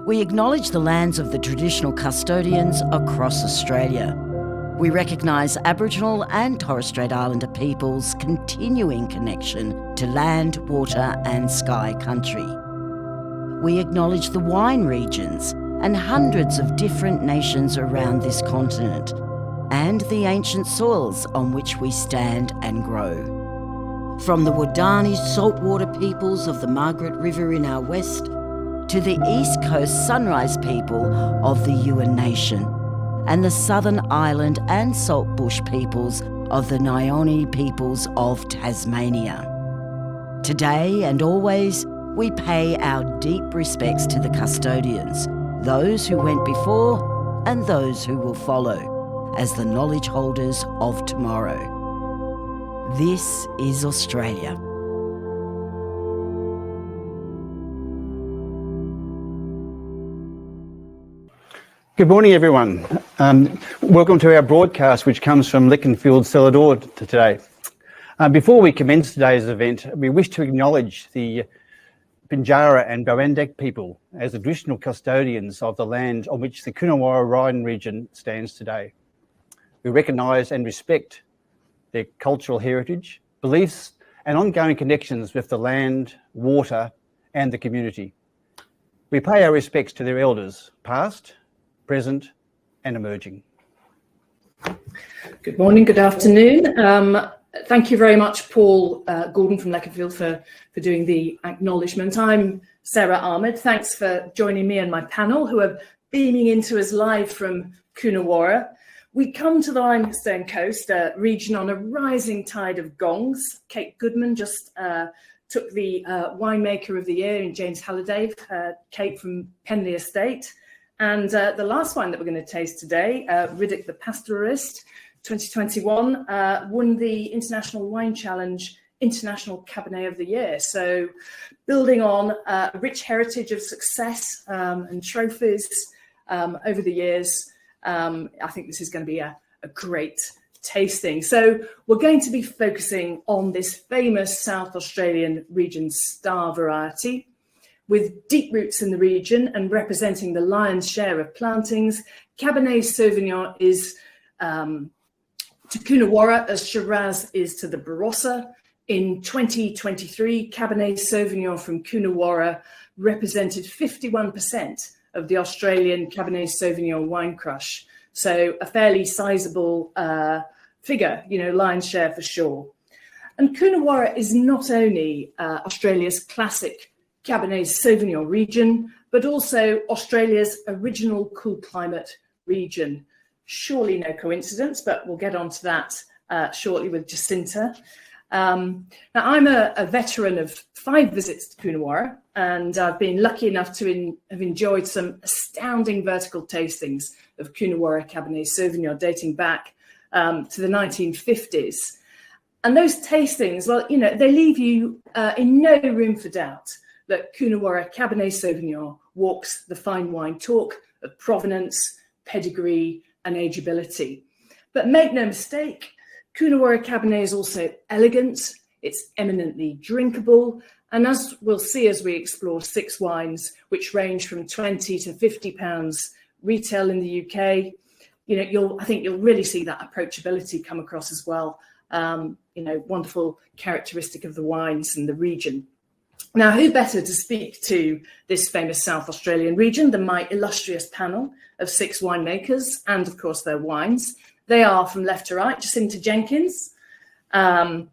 We acknowledge the lands of the traditional custodians across Australia. We recognise Aboriginal and Torres Strait Islander peoples' continuing connection to land, water and sky country. We acknowledge the wine regions and hundreds of different nations around this continent, and the ancient soils on which we stand and grow. From the Wadani saltwater peoples of the Margaret River in our west, to the East Coast Sunrise people of the Yuin Nation, and the Southern Island and Saltbush peoples of the Nioni peoples of Tasmania. Today and always, we pay our deep respects to the custodians, those who went before and those who will follow, as the knowledge holders of tomorrow. This is Australia. Good morning, everyone. Welcome to our broadcast, which comes from Leconfield Cellar today. Before we commence today's event, we wish to acknowledge the Pinjarra and Boandak people as the traditional custodians of the land on which the Coonawarra wine region stands today. We recognise and respect their cultural heritage, beliefs and ongoing connections with the land, water and the community. We pay our respects to their elders, past, present and emerging. Good morning, good afternoon. Thank you very much, Paul Gordon from Leconfield for doing the acknowledgement. I'm Sarah Ahmed. Thanks for joining me and my panel who are beaming into us live from Coonawarra. We come to the Limestone Coast, a region on a rising tide of gongs. Kate Goodman just took the winemaker of the year in James Halliday, Kate from Penley Estate. And the last wine that we're going to taste today, Riddoch the Pastoralist, 2021, won the International Wine Challenge International Cabernet of the Year. So building on a rich heritage of success and trophies over the years, I think this is going to be a great tasting. So we're going to be focusing on this famous South Australian region star variety. With deep roots in the region and representing the lion's share of plantings, Cabernet Sauvignon is to Coonawarra as Shiraz is to the Barossa. In 2023, Cabernet Sauvignon from Coonawarra represented 51% of the Australian Cabernet Sauvignon wine crush. So a fairly sizable figure, lion's share for sure. And Coonawarra is not only Australia's classic Cabernet Sauvignon region, but also Australia's original cool climate region. Surely no coincidence, but we'll get on to that shortly with Jacinta. Now, I'm a veteran of 5 visits to Coonawarra, and I've been lucky enough to have enjoyed some astounding vertical tastings of Coonawarra Cabernet Sauvignon dating back to the 1950s. And those tastings, well, they leave you in no room for doubt that Coonawarra Cabernet Sauvignon walks the fine wine talk of provenance, pedigree and ageability. But make no mistake, Coonawarra Cabernet is also elegant, it's eminently drinkable, and as we'll see as we explore 6 wines, which range from 20 to 50 pounds retail in the UK, I think you'll really see that approachability come across as well. Wonderful characteristic of the wines and the region. Now, who better to speak to this famous South Australian region than my illustrious panel of 6 winemakers and, of course, their wines. They are, from left to right, Jacinta Jenkins of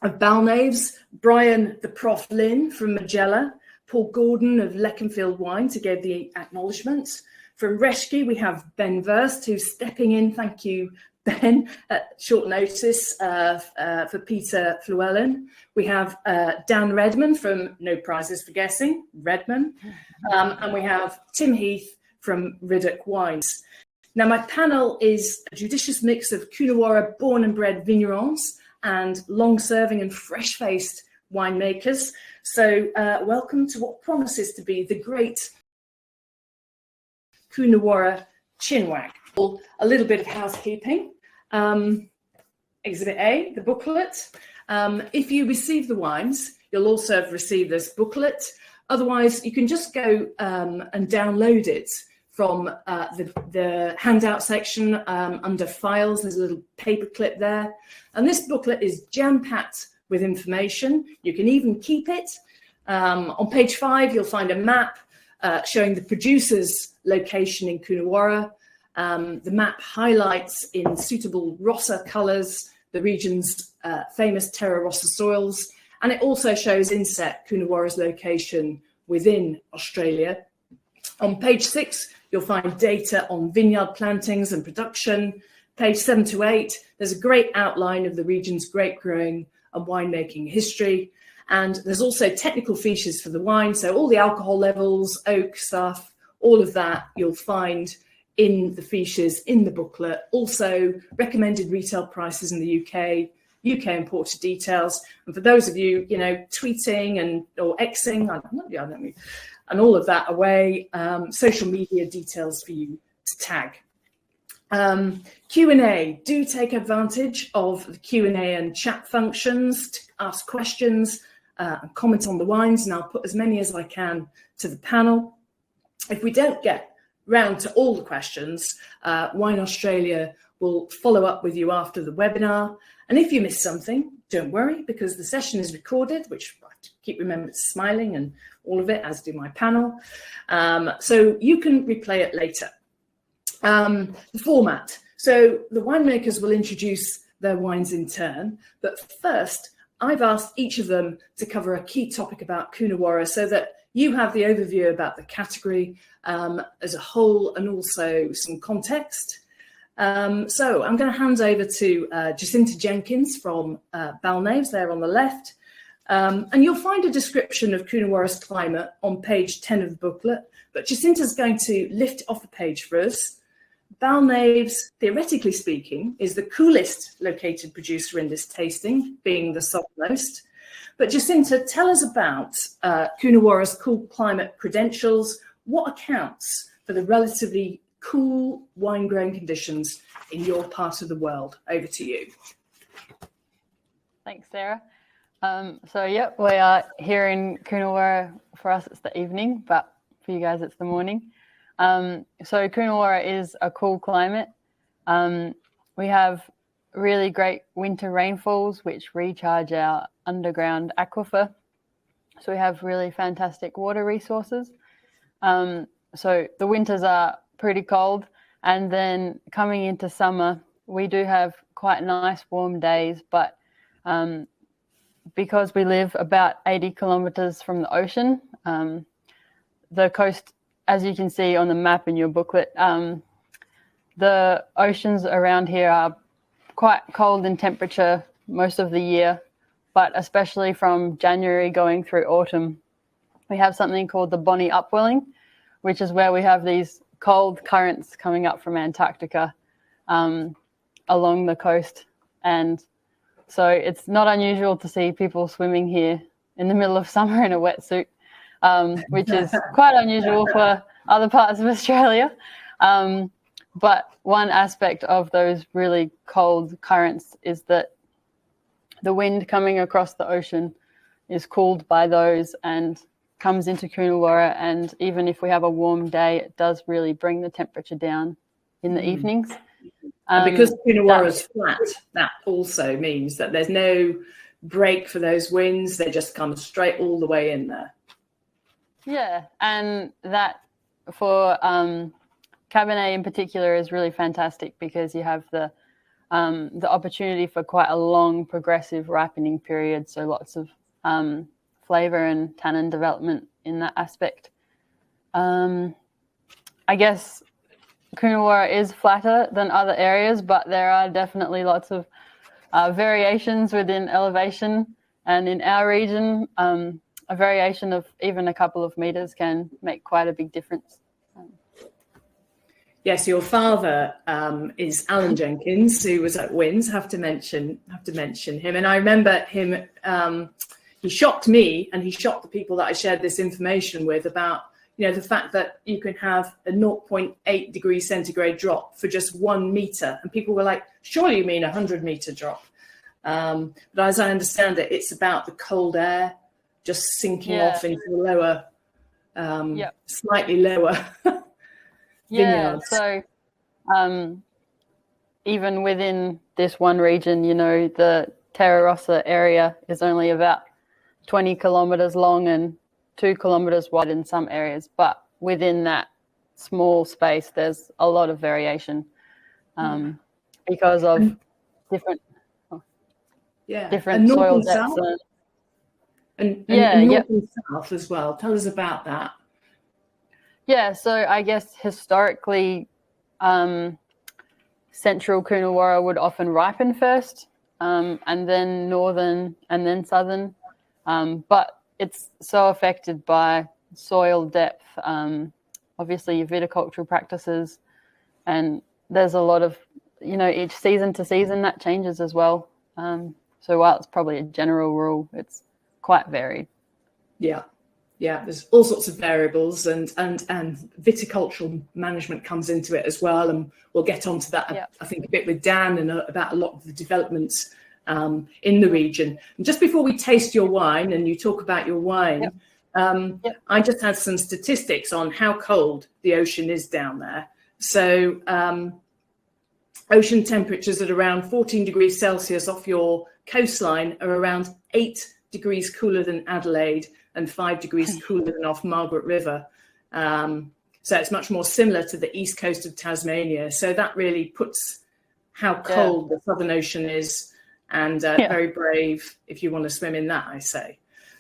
Balnaves, Brian the Prof Lynn from Majella, Paul Gordon of Leconfield Wines, who gave the acknowledgement. From Reschke, we have Ben Wurst, who's stepping in, thank you, Ben, at short notice for Peter Llewellyn. We have Dan Redman from No Prizes for Guessing, Redman. And we have Tim Heath from Riddoch Wines. Now, my panel is a judicious mix of Coonawarra born and bred vignerons and long-serving and fresh-faced winemakers. So welcome to what promises to be the great Coonawarra Chinwag. A little bit of housekeeping. Exhibit A, the booklet. If you receive the wines, you'll also have received this booklet, Otherwise, you can just go and download it from the handout section under files. There's a little paper clip there. And this booklet is jam-packed with information. You can even keep it. On page 5, you'll find a map showing the producer's location in Coonawarra. The map highlights in suitable rossa colours the region's famous terra rossa soils, and it also shows inset Coonawarra's location within Australia. On page 6, you'll find data on vineyard plantings and production. Page 7 to 8, there's a great outline of the region's grape growing and winemaking history. And there's also technical features for the wine. So all the alcohol levels, oak stuff, all of that you'll find in the features in the booklet. Also recommended retail prices in the UK imported details. And for those of you, tweeting or Xing, and all of that away, social media details for you to tag. Q&A, do take advantage of the Q&A and chat functions to ask questions and comment on the wines, and I'll put as many as I can to the panel. If we don't get round to all the questions, Wine Australia will follow up with you after the webinar. And if you miss something, don't worry, because the session is recorded, which I keep remembering smiling and all of it, as do my panel. So you can replay it later. The format. So the winemakers will introduce their wines in turn, but first I've asked each of them to cover a key topic about Coonawarra so that you have the overview about the category as a whole and also some context. So I'm going to hand over to Jacinta Jenkins from Balnaves, there on the left. And you'll find a description of Coonawarra's climate on page 10 of the booklet, but Jacinta's going to lift it off the page for us. Balnaves, theoretically speaking, is the coolest located producer in this tasting, being the southernmost. But Jacinta, tell us about Coonawarra's cool climate credentials. What accounts for the relatively cool wine growing conditions in your part of the world? Over to you. Thanks, Sarah. We are here in Coonawarra. For us, it's the evening, but for you guys, it's the morning. So Coonawarra is a cool climate. We have really great winter rainfalls, which recharge our underground aquifer. So we have really fantastic water resources. So the winters are pretty cold. And then coming into summer, we do have quite nice warm days, but because we live about 80 kilometres from the ocean, the coast, as you can see on the map in your booklet, the oceans around here are quite cold in temperature most of the year, but especially from January going through autumn, we have something called the Bonnie upwelling, which is where we have these cold currents coming up from Antarctica along the coast. And so it's not unusual to see people swimming here in the middle of summer in a wetsuit, which is quite unusual for other parts of Australia. But one aspect of those really cold currents is that the wind coming across the ocean is cooled by those and comes into Coonawarra. And even if we have a warm day, it does really bring the temperature down in the evenings. And because Coonawarra is flat, that also means that there's no break for those winds. They just come straight all the way in there. Yeah, and that for Cabernet in particular is really fantastic because you have the opportunity for quite a long progressive ripening period, so lots of flavour and tannin development in that aspect. I guess Coonawarra is flatter than other areas, but there are definitely lots of variations within elevation, and in our region, a variation of even a couple of metres can make quite a big difference. Yes, your father is Alan Jenkins, who was at Wins. Have to mention him. And I remember him. He shocked me, and he shocked the people that I shared this information with about, the fact that you can have a 0.8 degrees centigrade drop for just 1 metre, and people were like, "Surely you mean a 100-metre drop?" But as I understand it, it's about the cold air just sinking off into the slightly lower vineyards. So even within this one region, you know, the Terra Rossa area is only about 20 kilometres long and 2 kilometres wide in some areas, but within that small space there's a lot of variation because of different and soil and depths south? And north and south as well. Tell us about that. So I guess historically central Coonawarra would often ripen first, and then northern and then southern, but it's so affected by soil depth, obviously viticultural practices, and there's a lot of, you know, each season to season that changes as well. So while it's probably a general rule, it's quite varied. There's all sorts of variables, and viticultural management comes into it as well, and we'll get onto that I think a bit with Dan and about a lot of the developments in the region. And just before we taste your wine and you talk about your wine, I just had some statistics on how cold the ocean is down there. So ocean temperatures at around 14 degrees Celsius off your coastline are around 8 degrees cooler than Adelaide and 5 degrees cooler than off Margaret River. So it's much more similar to the east coast of Tasmania. So that really puts how cold the Southern Ocean is, and very brave if you want to swim in that, I say.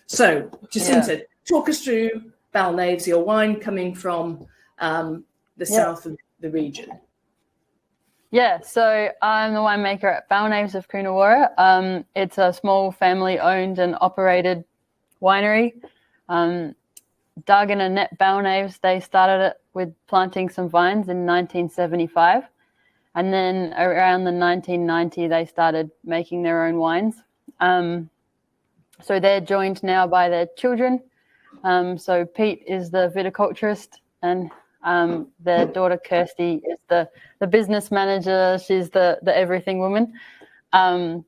So Jacinta, talk us through Balnaves, your wine coming from the south of the region. So I'm the winemaker at Balnaves of Coonawarra. It's a small family-owned and operated winery. Doug and Annette Balnaves, they started it with planting some vines in 1975. And then around the 1990, they started making their own wines. So they're joined now by their children. So Pete is the viticulturist, and their daughter Kirsty is the business manager. She's the everything woman. And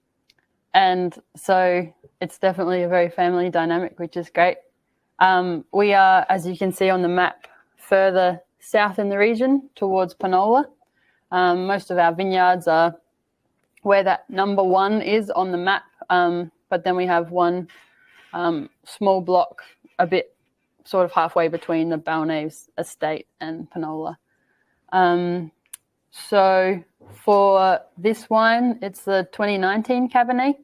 so it's definitely a very family dynamic, which is great. We are, as you can see on the map, further south in the region towards Panola. Most of our vineyards are where that number 1 is on the map, but then we have one small block a bit sort of halfway between the Balnaves estate and Panola. So for this wine, it's the 2019 Cabernet.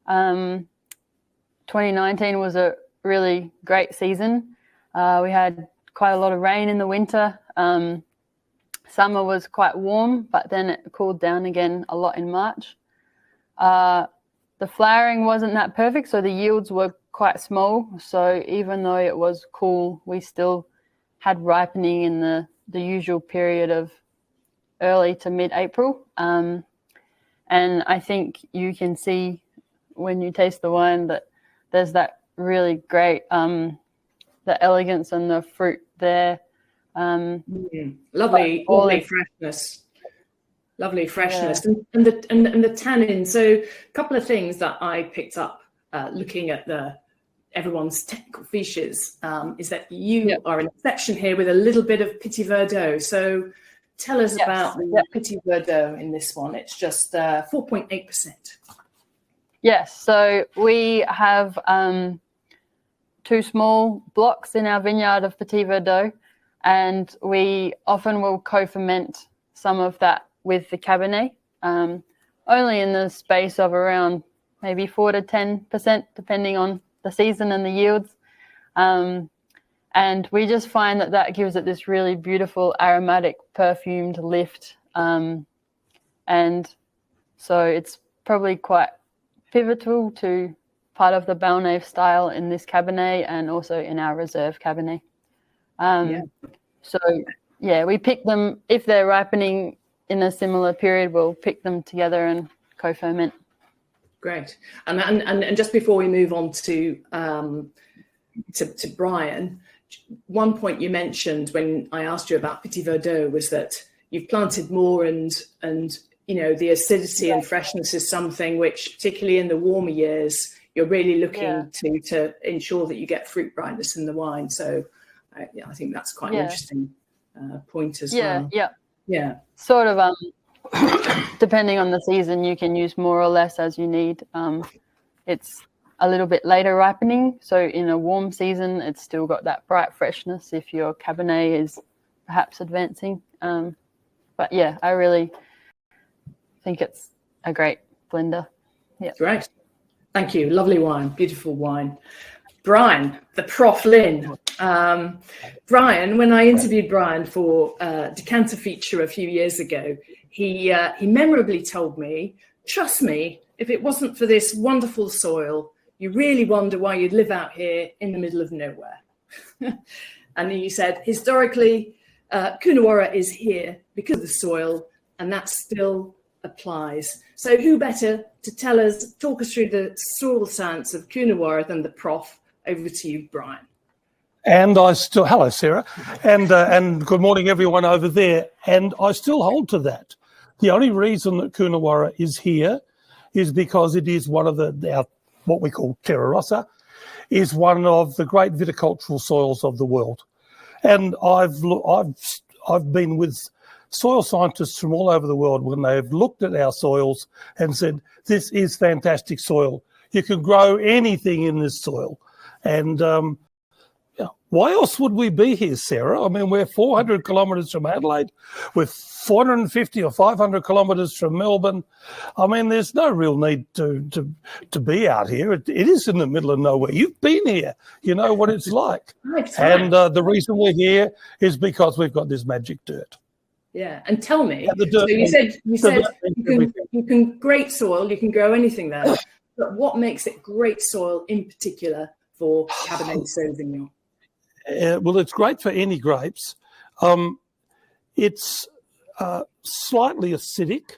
2019 was a really great season. We had quite a lot of rain in the winter. Summer was quite warm, but then it cooled down again a lot in March. The flowering wasn't that perfect, so the yields were quite small. So even though it was cool, we still had ripening in the usual period of early to mid-April. And I think you can see when you taste the wine that there's that really great, the elegance and the fruit there. Lovely freshness. Lovely freshness. And the tannin. So a couple of things that I picked up looking at everyone's technical fiches is that you are an exception here with a little bit of Petit Verdot. So tell us about the Petit Verdot in this one. It's just 4.8%. Yes, so we have 2 small blocks in our vineyard of Petit Verdot, and we often will co-ferment some of that with the Cabernet, only in the space of around maybe 4 to 10%, depending on the season and the yields. And we just find that gives it this really beautiful aromatic perfumed lift. And so it's probably quite pivotal to part of the Balnaves style in this Cabernet and also in our reserve Cabernet. So we pick them, if they're ripening in a similar period, we'll pick them together and co-ferment. Great. And just before we move on to Brian, one point you mentioned when I asked you about Petit Verdot was that you've planted more and you know, the acidity and freshness is something which, particularly in the warmer years, you're really looking to ensure that you get fruit brightness in the wine. So I think that's quite an interesting point as well. Yeah. Sort of, depending on the season, you can use more or less as you need. It's a little bit later ripening, so in a warm season, it's still got that bright freshness if your Cabernet is perhaps advancing. But yeah, I really think it's a great blender. Yeah. Great. Thank you. Lovely wine. Beautiful wine. Brian, the Prof. Lynn. Brian, when I interviewed Brian for Decanter Feature a few years ago, he memorably told me, trust me, if it wasn't for this wonderful soil, you really wonder why you'd live out here in the middle of nowhere. And he said, historically, Coonawarra is here because of the soil, and that still applies. So who better to talk us through the soil science of Coonawarra than the Prof? Over to you, Brian. And hello, Sarah, and good morning, everyone over there. And I still hold to that. The only reason that Coonawarra is here is because it is one of our what we call terra rossa, is one of the great viticultural soils of the world. And I've been with soil scientists from all over the world when they've looked at our soils and said, this is fantastic soil. You can grow anything in this soil. And why else would we be here, Sarah? I mean, we're 400 kilometres from Adelaide. We're 450 or 500 kilometres from Melbourne. I mean, there's no real need to be out here. It is in the middle of nowhere. You've been here. You know what it's like. And the reason we're here is because we've got this magic dirt. Yeah, and tell me, so you said you can great soil, you can grow anything there, but what makes it great soil in particular for Cabernet Sauvignon? Well, it's great for any grapes. It's slightly acidic.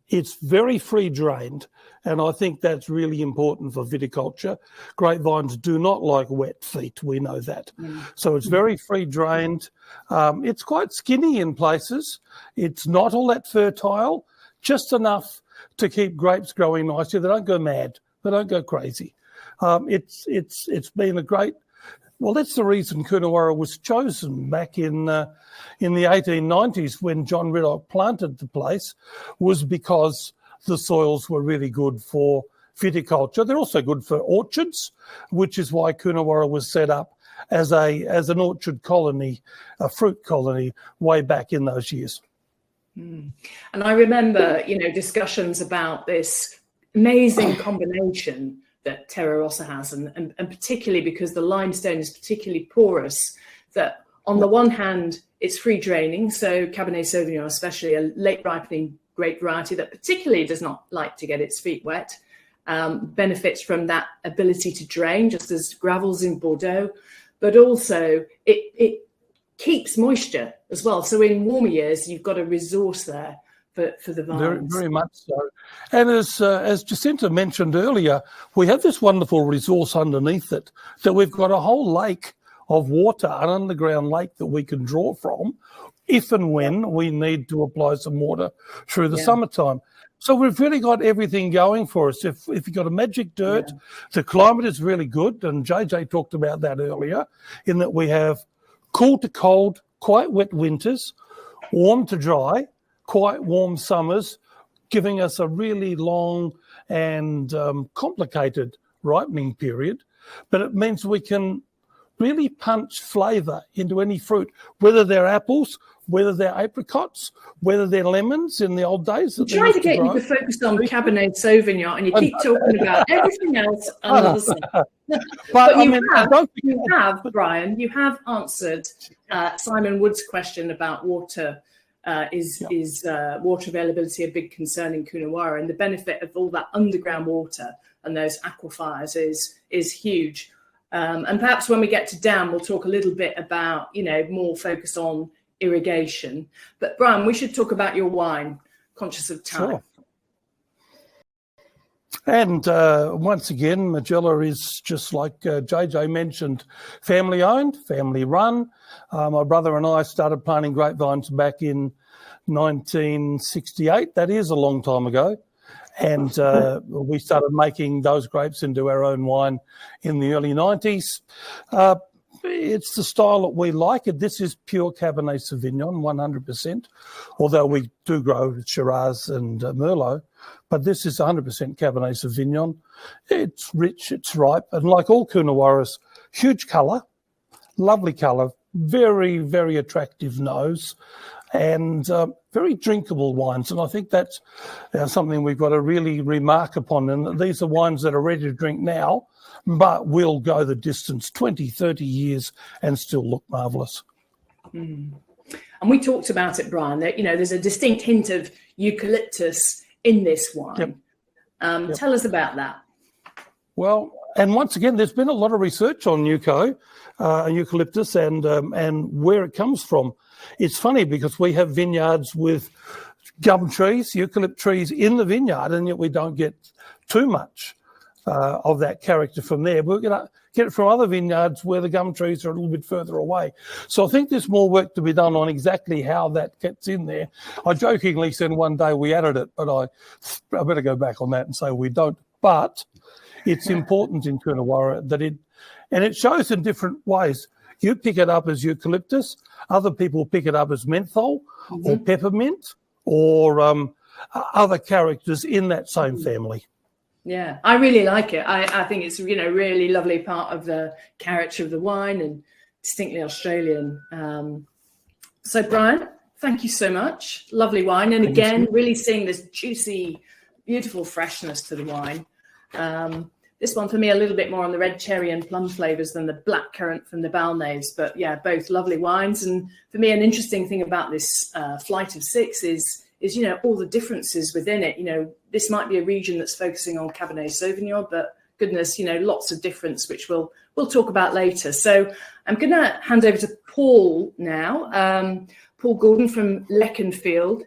It's very free-drained, and I think that's really important for viticulture. Grapevines do not like wet feet, we know that. So it's very free-drained. It's quite skinny in places. It's not all that fertile, just enough to keep grapes growing nicely. They don't go mad. They don't go crazy. It's been a great... Well, that's the reason Coonawarra was chosen back in the 1890s when John Riddoch planted the place, was because the soils were really good for viticulture. They're also good for orchards, which is why Coonawarra was set up as an orchard colony, a fruit colony, way back in those years. And I remember, discussions about this amazing combination that terra rossa has, and particularly because the limestone is particularly porous, that on the one hand, it's free draining. So Cabernet Sauvignon, especially a late ripening grape variety that particularly does not like to get its feet wet, benefits from that ability to drain, just as gravels in Bordeaux, but also it keeps moisture as well. So in warmer years, you've got a resource there for the vines. Very, very much so. And as Jacinta mentioned earlier, we have this wonderful resource underneath it, that we've got a whole lake of water, an underground lake that we can draw from if and when we need to apply some water through the summertime. So we've really got everything going for us. If you've got a magic dirt, the climate is really good, and JJ talked about that earlier, in that we have cool to cold, quite wet winters, warm to dry, quite warm summers, giving us a really long and complicated ripening period. But it means we can really punch flavour into any fruit, whether they're apples, whether they're apricots, whether they're lemons in the old days. I'm trying to get you to focus on Cabernet Sauvignon, and you keep talking about everything else under the sun. But Brian, you have answered Simon Wood's question about water. Is water availability a big concern in Coonawarra, and the benefit of all that underground water and those aquifers is huge. And perhaps when we get to dam, we'll talk a little bit about, more focus on irrigation. But Brian, we should talk about your wine, conscious of time. Sure. And once again, Majella is, just like JJ mentioned, family owned, family run. My brother and I started planting grapevines back in 1968. That is a long time ago. And we started making those grapes into our own wine in the early 90s. it's the style that we like. This is pure Cabernet Sauvignon, 100%, although we do grow Shiraz and Merlot. But this is 100% Cabernet Sauvignon. It's rich, it's ripe, and like all Coonawarras, huge colour, lovely colour, very, very attractive nose, and very drinkable wines. And I think that's something we've got to really remark upon. And these are wines that are ready to drink now, but will go the distance 20, 30 years and still look marvellous. Mm. And we talked about it, Brian, that, there's a distinct hint of eucalyptus in this wine. Yep. Tell us about that. Well, and once again, there's been a lot of research on eucalyptus and where it comes from. It's funny because we have vineyards with gum trees, eucalypt trees in the vineyard, and yet we don't get too much of that character from there. We're going to get it from other vineyards where the gum trees are a little bit further away. So I think there's more work to be done on exactly how that gets in there. I jokingly said one day we added it, but I better go back on that and say we don't. But it's important in Coonawarra that it shows in different ways. You pick it up as eucalyptus, other people pick it up as menthol or peppermint or other characters in that same family. Yeah, I really like it. I think it's, really lovely part of the character of the wine and distinctly Australian. So, Brian, thank you so much. Lovely wine. And again, really seeing this juicy, beautiful freshness to the wine. This one for me, a little bit more on the red cherry and plum flavours than the blackcurrant from the Balnaves. But yeah, both lovely wines. And for me, an interesting thing about this flight of six is all the differences within it. This might be a region that's focusing on Cabernet Sauvignon, but goodness, lots of difference, which we'll talk about later. So I'm going to hand over to Paul now, Paul Gordon from Leconfield.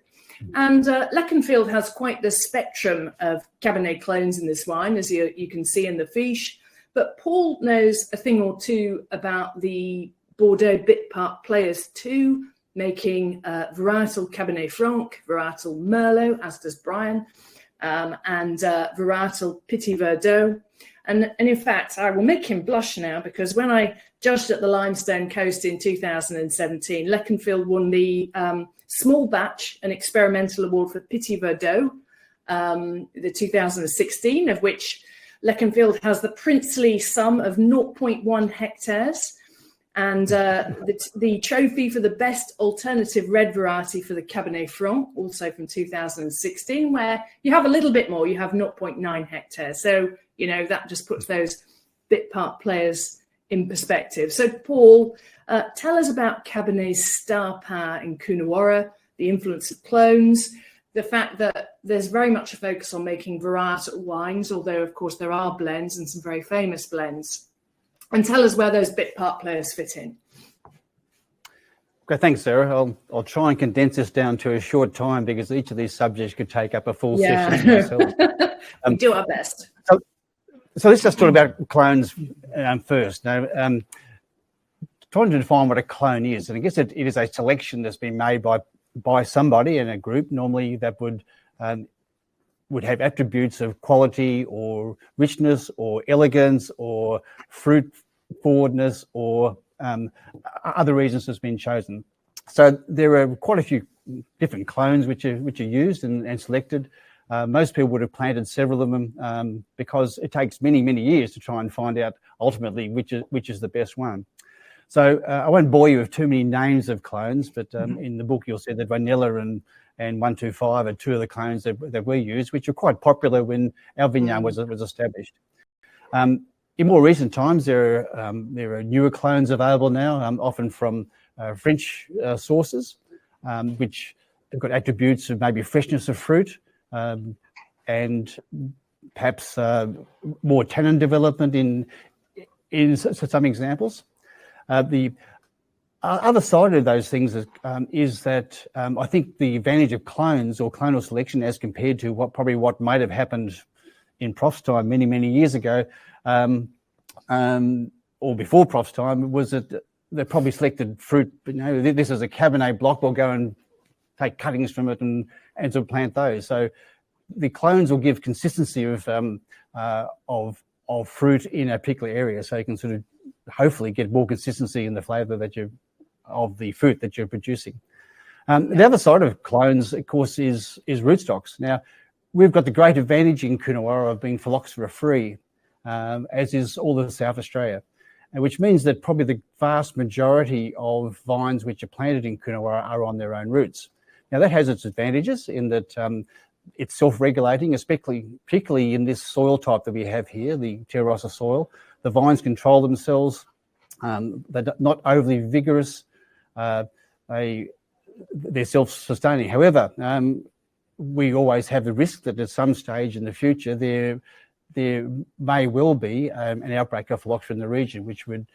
And Leconfield has quite the spectrum of Cabernet clones in this wine, as you can see in the fiche. But Paul knows a thing or two about the Bordeaux Bit Part Players too, making varietal Cabernet Franc, varietal Merlot, as does Brian, and varietal Petit Verdot. And in fact, I will make him blush now, because when I judged at the Limestone Coast in 2017, Leconfield won the Small Batch and Experimental Award for Petit Verdot, the 2016, of which Leconfield has the princely sum of 0.1 hectares. And the trophy for the best alternative red variety for the Cabernet Franc, also from 2016, where you have a little bit more, you have 0.9 hectares. So, that just puts those bit part players in perspective. So, Paul, tell us about Cabernet's star power in Coonawarra, the influence of clones, the fact that there's very much a focus on making varietal wines, although, of course, there are blends and some very famous blends. And tell us where those bit part players fit in. Okay, thanks, Sarah. I'll try and condense this down to a short time, because each of these subjects could take up a full session themselves. We do our best. So let's just talk about clones first. Now, trying to define what a clone is, and I guess it is a selection that's been made by somebody in a group, normally that would have attributes of quality or richness or elegance or fruit forwardness or other reasons it's been chosen. So there are quite a few different clones which are used and selected. Most people would have planted several of them because it takes many, many years to try and find out ultimately which is the best one. So I won't bore you with too many names of clones, but in the book you'll see that Vanilla and 125 are two of the clones that we use, which were quite popular when our vineyard was established. In more recent times, there are newer clones available now, often from French sources, which have got attributes of maybe freshness of fruit and perhaps more tannin development in some examples. The other side of those things is that I think the advantage of clones or clonal selection as compared to what might have happened in Prof's time many, many years ago, or before Prof's time, was that they probably selected fruit. This is a Cabernet block, we'll go and take cuttings from it and sort of plant those. So the clones will give consistency of fruit in a particular area, so you can sort of hopefully get more consistency in the flavour of the fruit that you're producing. The other side of clones, of course, is rootstocks. Now, we've got the great advantage in Coonawarra of being phylloxera-free, as is all of South Australia, which means that probably the vast majority of vines which are planted in Coonawarra are on their own roots. Now, that has its advantages in that it's self-regulating, particularly in this soil type that we have here, the terra rossa soil. The vines control themselves. They're not overly vigorous. They're self-sustaining. However, we always have the risk that at some stage in the future there may well be an outbreak of phylloxera in the region, which we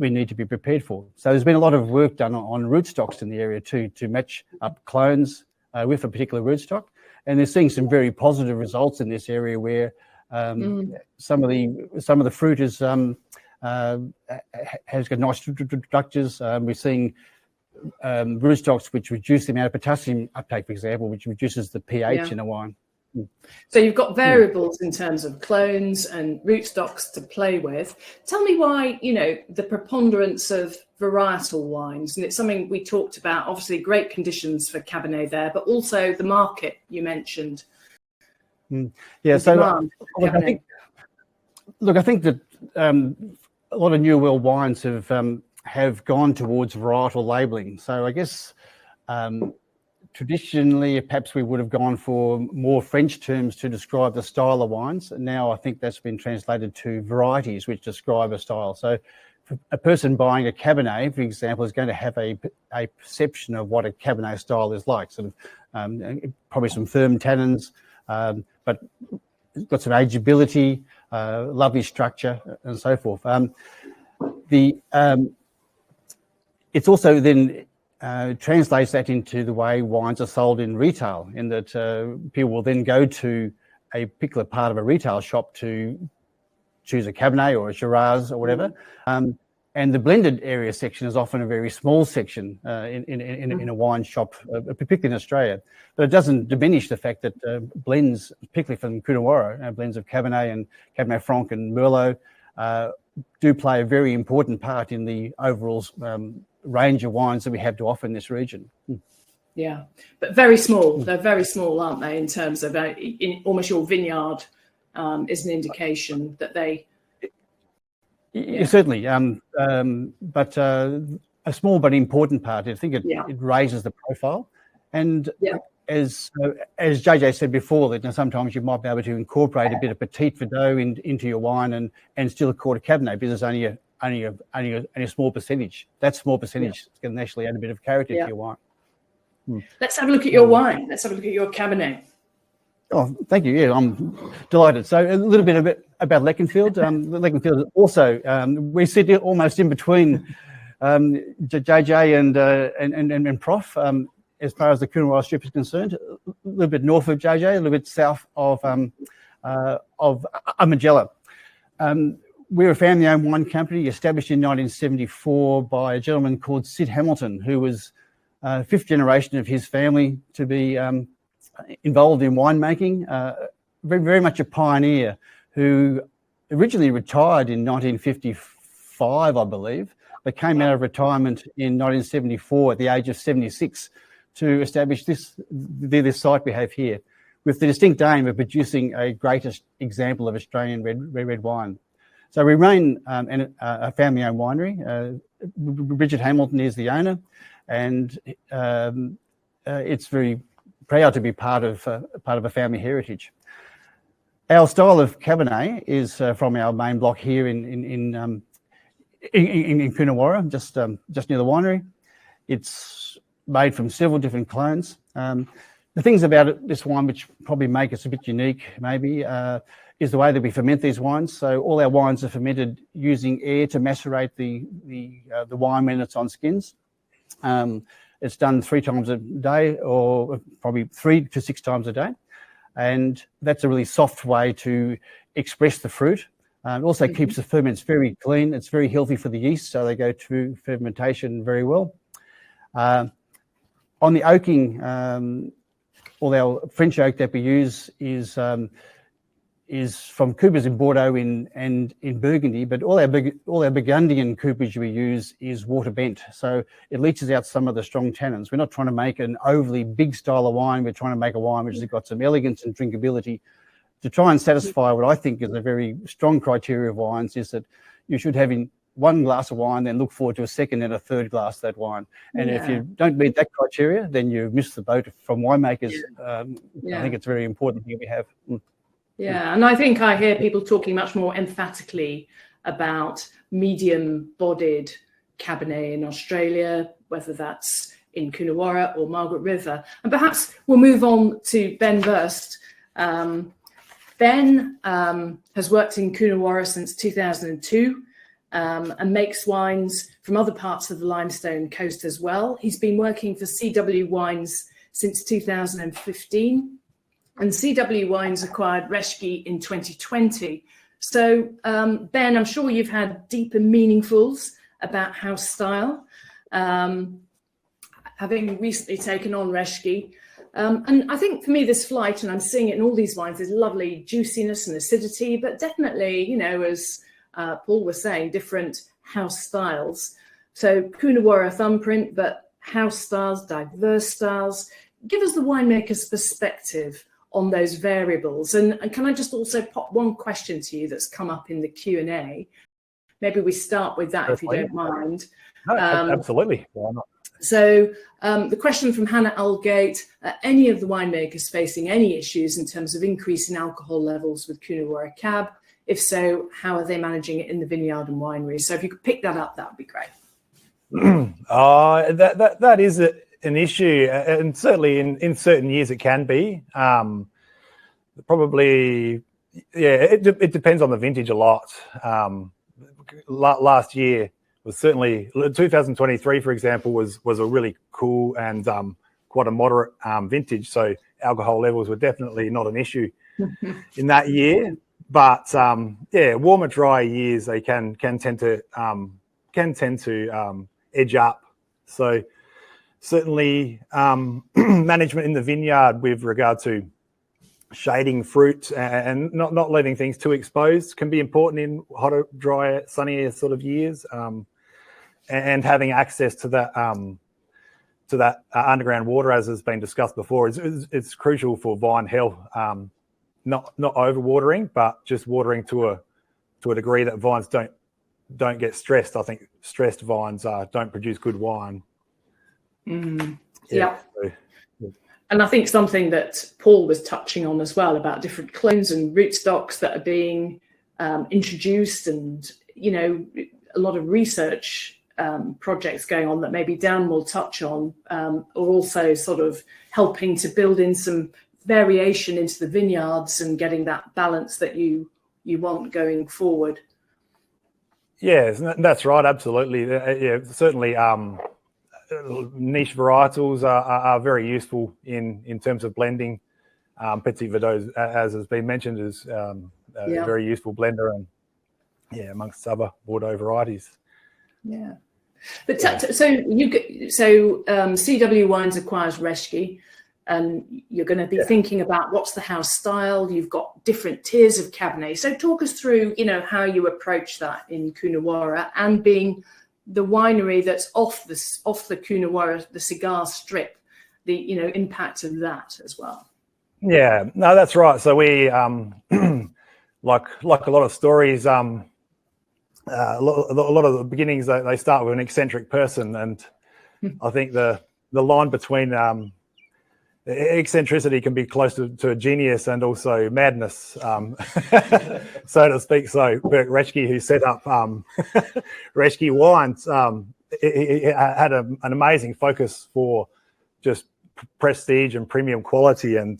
need to be prepared for. So there's been a lot of work done on rootstocks in the area too, to match up clones with a particular rootstock. And they're seeing some very positive results in this area where some of the fruit has got nice structures. We're seeing rootstocks which reduce the amount of potassium uptake, for example, which reduces the pH in a wine. So you've got variables in terms of clones and rootstocks to play with. Tell me why, the preponderance of varietal wines, and it's something we talked about, obviously great conditions for Cabernet there, but also the market you mentioned. I think that a lot of New World wines have gone towards varietal labelling. So I guess traditionally, perhaps we would have gone for more French terms to describe the style of wines. Now I think that's been translated to varieties which describe a style. So a person buying a Cabernet, for example, is going to have a perception of what a Cabernet style is like. Sort of probably some firm tannins, but it's got some ageability, lovely structure, and so forth. It's also then translates that into the way wines are sold in retail, in that people will then go to a particular part of a retail shop to choose a Cabernet or a Shiraz or whatever. And the blended area section is often a very small section in a wine shop, particularly in Australia. But it doesn't diminish the fact that blends, particularly from Coonawarra, blends of Cabernet and Cabernet Franc and Merlot do play a very important part in the overall range of wines that we have to offer in this region. Yeah, but very small. They're very small, aren't they, in terms of almost your vineyard is an indication that they... Certainly, but a small but important part. I think it raises the profile, and as JJ said before, that sometimes you might be able to incorporate a bit of Petit Verdot into your wine and still call it Cabernet, because there's only a small percentage. That small percentage can actually add a bit of character to your wine. Let's have a look at your wine. Let's have a look at your Cabernet. Oh, thank you. Yeah, I'm delighted. So a little bit about Leconfield. Leconfield is also, we sit almost in between JJ and Prof as far as the Coonawarra Strip is concerned. A little bit north of JJ, a little bit south of Majella. We're a family-owned wine company established in 1974 by a gentleman called Sid Hamilton, who was fifth generation of his family to be involved in winemaking, very, very much a pioneer, who originally retired in 1955, I believe, but came out of retirement in 1974 at the age of 76 to establish this site we have here, with the distinct aim of producing a greatest example of Australian red wine. So we remain a family-owned winery. Richard Hamilton is the owner, and it's very proud to be part of a family heritage. Our style of Cabernet is from our main block here in Coonawarra, just near the winery. It's made from several different clones. The things about this wine which probably make us a bit unique, maybe, is the way that we ferment these wines. So all our wines are fermented using air to macerate the wine when it's on skins. It's done 3 times a day, or probably 3 to 6 times a day. And that's a really soft way to express the fruit. It also keeps the ferments very clean. It's very healthy for the yeast, so they go through fermentation very well. On the oaking, all our French oak that we use is is from coopers in Bordeaux and in Burgundy, but all our Burgundian coopage we use is water bent, so it leaches out some of the strong tannins. We're not trying to make an overly big style of wine. We're trying to make a wine which has got some elegance and drinkability to try and satisfy what I think is a very strong criteria of wines, is that you should have in one glass of wine, then look forward to a second and a third glass of that wine. And if you don't meet that criteria, then you've missed the boat from winemakers. I think it's a very important thing we have. Yeah, and I think I hear people talking much more emphatically about medium-bodied Cabernet in Australia, whether that's in Coonawarra or Margaret River. And perhaps we'll move on to Ben Wurst. Ben has worked in Coonawarra since 2002 and makes wines from other parts of the Limestone Coast as well. He's been working for CW Wines since 2015. And CW Wines acquired Reschke in 2020. So, Ben, I'm sure you've had deeper meaningfuls about house style, having recently taken on Reschke. And I think for me, this flight, and I'm seeing it in all these wines, there's lovely juiciness and acidity, but definitely, as Paul was saying, different house styles. So Coonawarra thumbprint, but house styles, diverse styles. Give us the winemaker's perspective on those variables. And can I just also pop one question to you that's come up in the Q&A? Maybe we start with that, if you don't mind. No, absolutely. Why not? So the question from Hannah Aldgate, any of the winemakers facing any issues in terms of increasing alcohol levels with Coonawarra Cab? If so, how are they managing it in the vineyard and winery? So if you could pick that up, that would be great. That is an issue, and certainly in certain years it can be. Probably, it depends on the vintage a lot. Last year was certainly 2023, for example, was a really cool and quite a moderate vintage. So alcohol levels were definitely not an issue in that year. But warmer, dry years they can tend to edge up. So certainly management in the vineyard with regard to shading fruit and not leaving things too exposed can be important in hotter, drier, sunnier sort of years, and having access to that underground water, as has been discussed before, it's crucial for vine health. Not overwatering, but just watering to a degree that vines don't get stressed. I think stressed vines don't produce good wine. Yeah. And I think something that Paul was touching on as well about different clones and rootstocks that are being introduced, and a lot of research projects going on that maybe Dan will touch on, are also sort of helping to build in some variation into the vineyards and getting that balance that you want going forward. Yes, that's right. Absolutely. Certainly. Niche varietals are very useful in terms of blending. Petit Verdot, as has been mentioned, is a very useful blender, and amongst other Bordeaux varieties. Yeah, but so CW Wines acquires Reschke, and you're going to be thinking about what's the house style. You've got different tiers of Cabernet. So talk us through, how you approach that in Coonawarra, and being the winery that's off the Coonawarra, the cigar strip, the impact of that as well. Yeah, no, that's right. So we like a lot of stories, a lot of the beginnings they start with an eccentric person, and I think the line between eccentricity can be close to a genius and also madness, so to speak. So Bert Reschke, who set up Reschke Wines, he had an amazing focus for just prestige and premium quality, and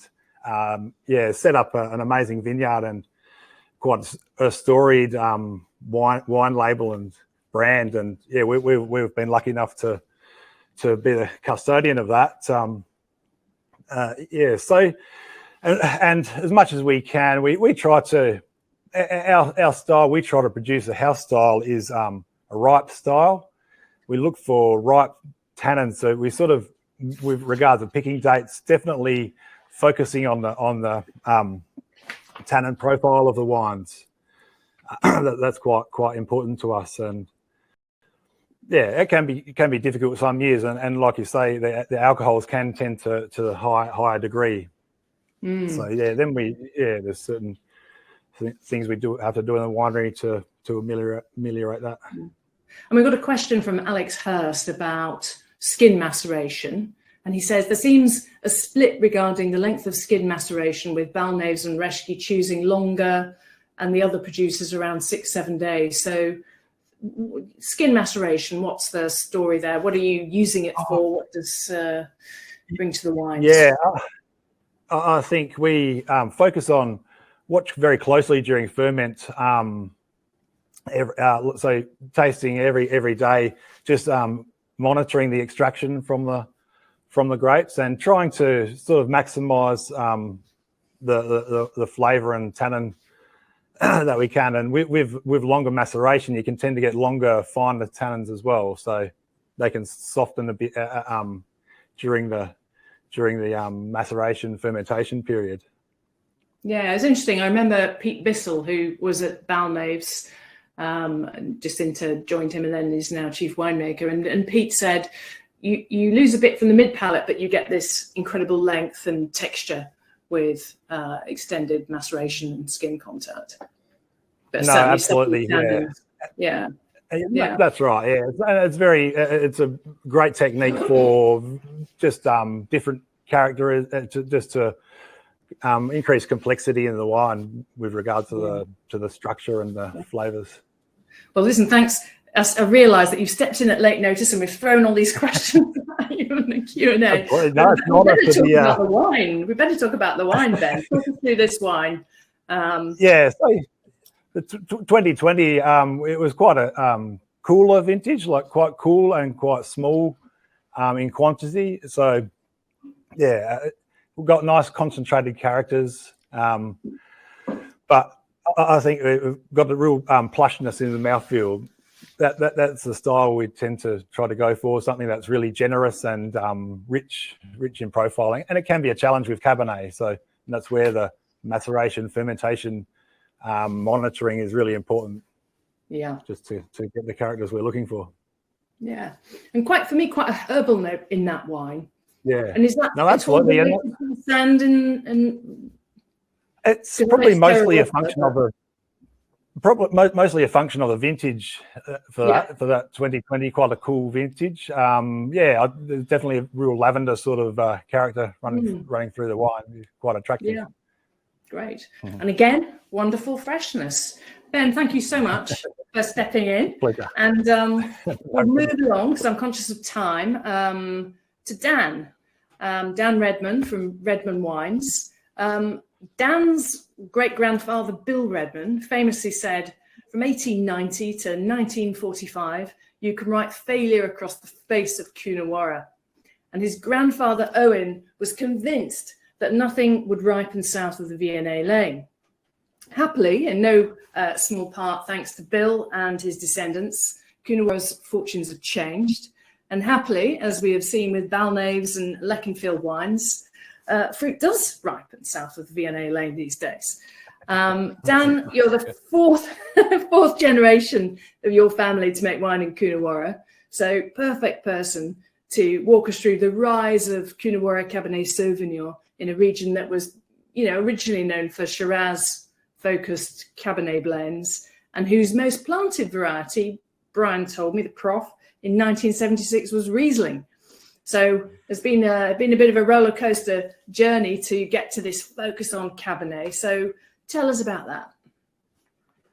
set up an amazing vineyard and quite a storied wine label and brand. And we've been lucky enough to be the custodian of that. So and as much as we can, we try to our style. We try to produce a house style is a ripe style. We look for ripe tannins. So we sort of, with regard to picking dates, definitely focusing on the tannin profile of the wines. That's quite important to us, and yeah, it can be difficult some years, and like you say, the alcohols can tend to a higher degree. So yeah, then there's certain things we have to do in the winery to ameliorate that. And we've got a question from Alex Hurst about skin maceration. And he says, there seems a split regarding the length of skin maceration, with Balnaves and Reschke choosing longer and the other producers around 6-7 days. So skin maceration, what's the story there? What are you using it for? What does it bring to the wines? Yeah, I think we focus on watch very closely during ferment. So tasting every day, just monitoring the extraction from the grapes and trying to sort of maximise the flavour and tannin that we can. And with longer maceration, you can tend to get longer, finer tannins as well, so they can soften a bit during the maceration fermentation period. Yeah, it's interesting. I remember Pete Bissell, who was at Balnaves. Jacinta joined him and then is now chief winemaker. And Pete said, you lose a bit from the mid palate, but you get this incredible length and texture with extended maceration and skin contact. But no, absolutely, yeah. That's right. Yeah, it's a great technique for just different character to increase complexity in the wine with regard to the structure and the flavours. Well, listen, thanks. I realise that you've stepped in at late notice and we've thrown all these questions at you in the Q&A. No, it's not better talk about the wine. We better talk about the wine, Ben. Talk us through this wine. So the 2020, it was quite a cooler vintage, like quite cool and quite small in quantity. So, yeah, we've got nice concentrated characters, but I think we've got the real plushness in the mouthfeel. That's the style we tend to try to go for, something that's really generous and rich in profiling. And it can be a challenge with Cabernet. So that's where the maceration, fermentation, monitoring is really important. Yeah. Just to get the characters we're looking for. Yeah. And quite a herbal note in that wine. Yeah. And is that absolutely sand and it's probably mostly a function of the vintage for that 2020, quite a cool vintage. There's definitely a real lavender sort of character running through the wine. Quite attractive. Yeah, great. And again, wonderful freshness. Ben, thank you so much for stepping in. Pleasure. And we'll move along because I'm conscious of time to Dan. Dan Redman from Redman Wines. Dan's great-grandfather, Bill Redman, famously said, from 1890 to 1945, you can write failure across the face of Coonawarra. And his grandfather, Owen, was convinced that nothing would ripen south of the V&A lane. Happily, in no small part thanks to Bill and his descendants, Coonawarra's fortunes have changed. And happily, as we have seen with Balnaves and Leconfield Wines, fruit does ripen south of the V&A lane these days. Dan, you're the fourth generation of your family to make wine in Coonawarra, so perfect person to walk us through the rise of Coonawarra Cabernet Sauvignon in a region that was, originally known for Shiraz-focused Cabernet blends, and whose most planted variety, Brian told me, the prof, in 1976 was Riesling. So there's been a bit of a roller coaster journey to get to this focus on Cabernet. So tell us about that.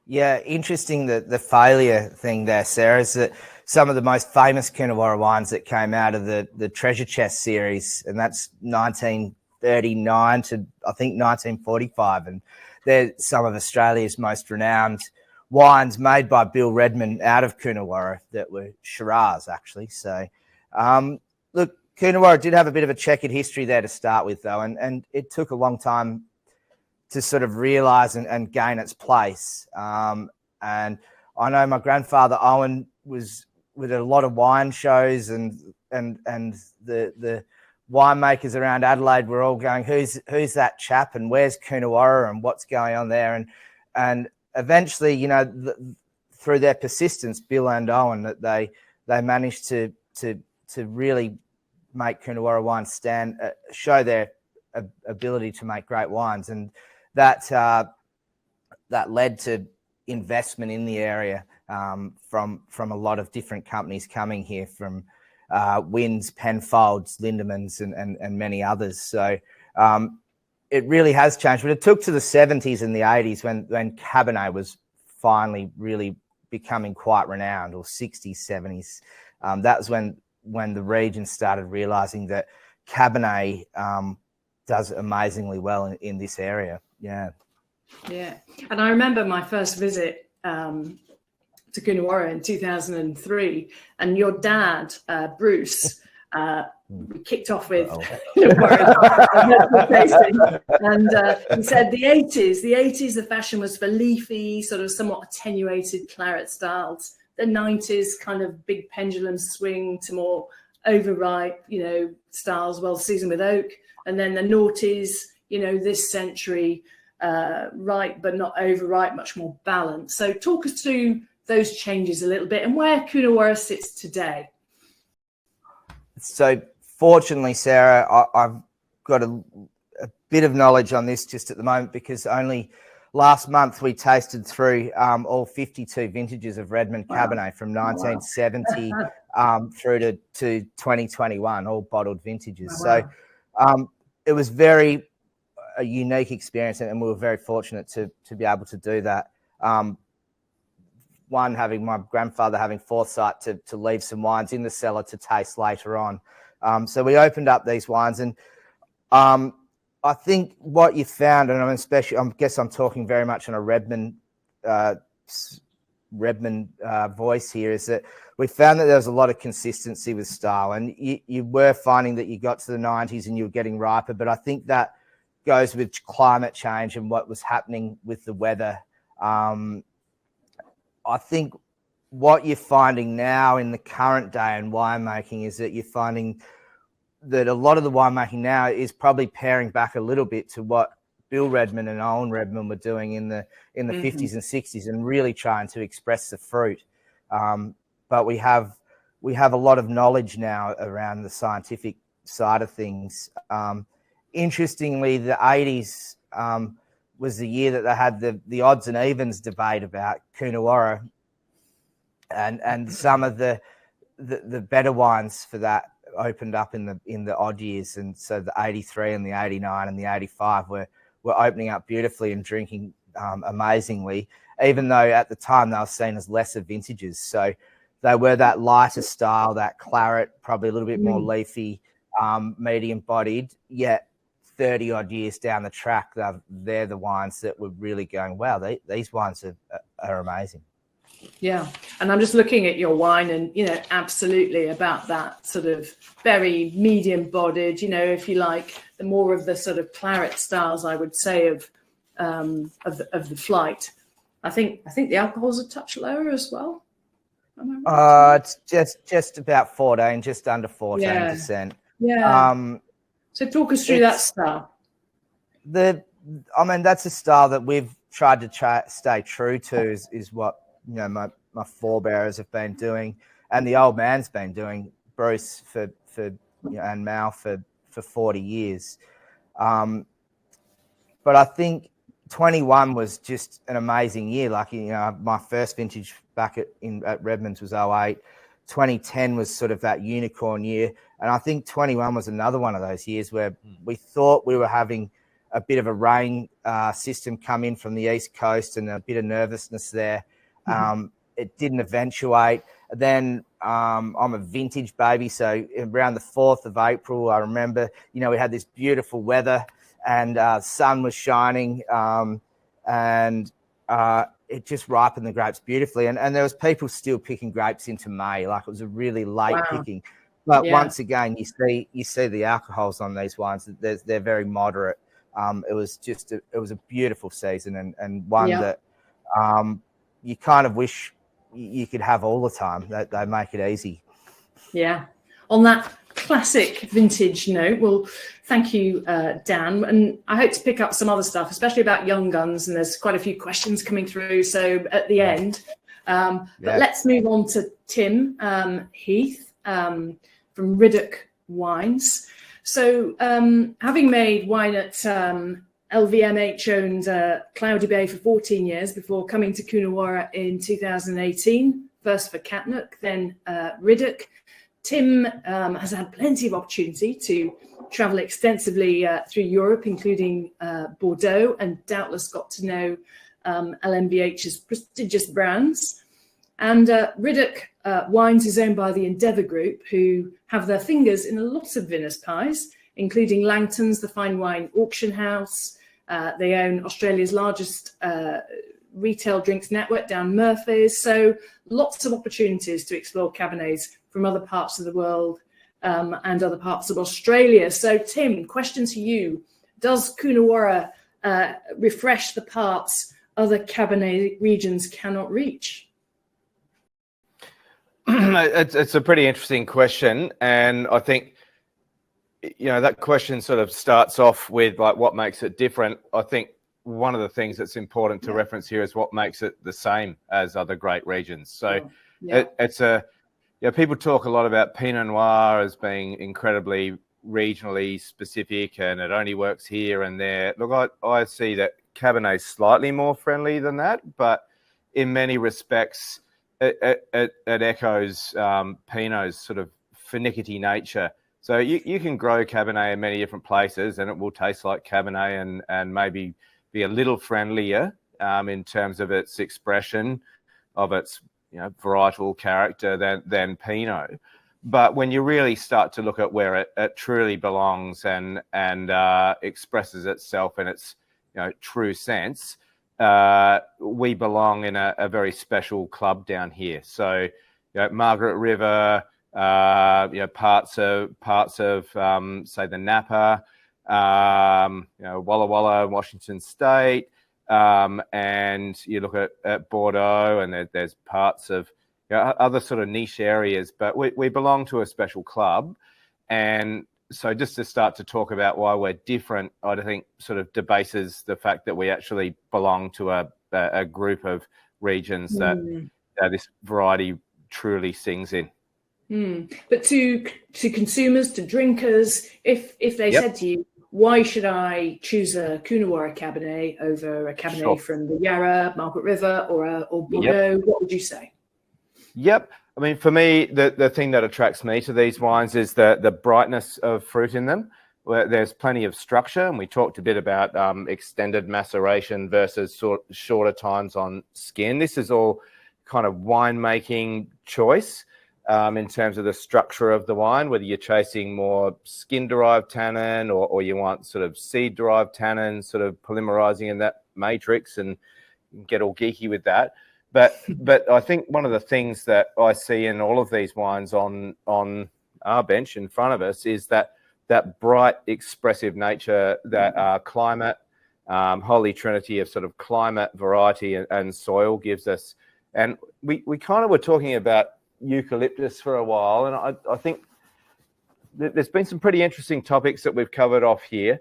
Yeah, interesting the failure thing there, Sarah, is that some of the most famous Coonawarra wines that came out of the Treasure Chest series, and that's 1939 to I think 1945, and they're some of Australia's most renowned wines made by Bill Redman out of Coonawarra that were Shiraz, actually. So, look, Coonawarra did have a bit of a checkered history there to start with, though, and it took a long time to sort of realise and gain its place. And I know my grandfather Owen was with a lot of wine shows and the winemakers around Adelaide were all going, who's that chap, and where's Coonawarra, and what's going on there? And eventually, you know, through their persistence, Bill and Owen, that they managed to really make Coonawarra wines show their ability to make great wines, and that led to investment in the area from a lot of different companies coming here, from Wynns, Penfolds, Lindemans, and many others. So it really has changed, but it took to the 70s and the 80s when Cabernet was finally really becoming quite renowned, or 60s, 70s. That was when the region started realizing that Cabernet does amazingly well in this area. Yeah. And I remember my first visit to Coonawarra in 2003, and your dad, Bruce, we kicked off with and he said the 80s, the fashion was for leafy, sort of somewhat attenuated claret styles. The 90s, kind of big pendulum swing to more overripe, you know, styles well seasoned with oak. And then the noughties, you know, this century, ripe but not overripe, much more balanced. So talk us through those changes a little bit and where Coonawarra sits today. So fortunately, Sarah, I've got a bit of knowledge on this just at the moment, because only last month we tasted through all 52 vintages of Redman Cabernet from 1970 through to 2021, all bottled vintages. So it was a unique experience, and we were very fortunate to be able to do that. Having my grandfather having foresight to leave some wines in the cellar to taste later on. So we opened up these wines, and I think what you found, and I guess I'm talking very much on a Redman voice here, is that we found that there was a lot of consistency with style, and you were finding that you got to the 90s and you were getting riper, but I think that goes with climate change and what was happening with the weather. I think what you're finding now in the current day in winemaking is that you're finding that a lot of the winemaking now is probably paring back a little bit to what Bill Redman and Owen Redman were doing in the 50s and 60s, and really trying to express the fruit. But we have a lot of knowledge now around the scientific side of things. Interestingly, the 80s was the year that they had the odds and evens debate about Coonawarra, and some of the better wines for that opened up in the odd years, and so the 83 and the 89 and the 85 were opening up beautifully and drinking amazingly, even though at the time they were seen as lesser vintages. So they were that lighter style, that claret, probably a little bit more leafy, medium bodied, yet 30 odd years down the track, they're the wines that were really going, wow, these wines are amazing. Yeah. And I'm just looking at your wine, and, you know, absolutely about that sort of very medium bodied, you know, if you like, the more of the sort of claret styles, I would say, of the flight. I think the alcohol's a touch lower as well. Am I right? It's just about 14, just under 14%. Yeah. So talk us through that style. That's a style that we've tried to stay true to, is what, you know, my forebearers have been doing, and the old man's been doing, Bruce, for and Mal for 40 years. But I think 21 was just an amazing year. Like, you know, my first vintage back at Redmond's was 08. 2010 was sort of that unicorn year. And I think 21 was another one of those years where we thought we were having a bit of a rain system come in from the East Coast, and a bit of nervousness there. It didn't eventuate. Then I'm a vintage baby, so around the 4th of April, I remember, you know, we had this beautiful weather, and sun was shining, and it just ripened the grapes beautifully. And there was people still picking grapes into May, like it was a really late picking. But once again, you see the alcohols on these wines; they're very moderate. It was a beautiful season, and one that you kind of wish you could have all the time. They make it easy. Yeah. On that classic vintage note, well, thank you, Dan. And I hope to pick up some other stuff, especially about young guns. And there's quite a few questions coming through. So at the end, but let's move on to Tim Heath from Riddoch Wines. So having made wine at LVMH owned Cloudy Bay for 14 years before coming to Coonawarra in 2018, first for Catnock, then Riddoch. Tim has had plenty of opportunity to travel extensively through Europe, including Bordeaux, and doubtless got to know LMVH's prestigious brands. And Riddoch Wines is owned by the Endeavour Group, who have their fingers in a lot of Vinous pies, including Langton's, the fine wine auction house. They own Australia's largest retail drinks network down Murphy's. So lots of opportunities to explore Cabernets from other parts of the world and other parts of Australia. So Tim, question to you. Does Coonawarra refresh the parts other Cabernet regions cannot reach? It's a pretty interesting question. And I think, that question sort of starts off with like what makes it different. I think one of the things that's important to reference here is what makes it the same as other great regions. So people talk a lot about Pinot Noir as being incredibly regionally specific and it only works here and there. Look, I see that Cabernet is slightly more friendly than that, but in many respects, it echoes Pinot's sort of finicky nature. So you can grow Cabernet in many different places and it will taste like Cabernet and maybe be a little friendlier in terms of its expression of its varietal character than Pinot. But when you really start to look at where it truly belongs and expresses itself in its true sense, we belong in a very special club down here. So Margaret River, parts of say the Napa, Walla Walla, Washington State, and you look at Bordeaux, and there's parts of other sort of niche areas, but we belong to a special club. And so just to start to talk about why we're different, I think sort of debases the fact that we actually belong to a group of regions that this variety truly sings in. But to consumers, to drinkers, if they said to you, why should I choose a Coonawarra Cabernet over a Cabernet from the Yarra, Margaret River, or Bordeaux, what would you say? Yep. I mean, for me, the thing that attracts me to these wines is the brightness of fruit in them. Where there's plenty of structure, and we talked a bit about extended maceration versus shorter times on skin. This is all kind of winemaking choice in terms of the structure of the wine, whether you're chasing more skin-derived tannin or you want sort of seed-derived tannin, sort of polymerizing in that matrix and get all geeky with that. But I think one of the things that I see in all of these wines on our bench in front of us is that bright, expressive nature that climate, holy trinity of sort of climate, variety, and soil gives us. And we kind of were talking about eucalyptus for a while, and I think there's been some pretty interesting topics that we've covered off here.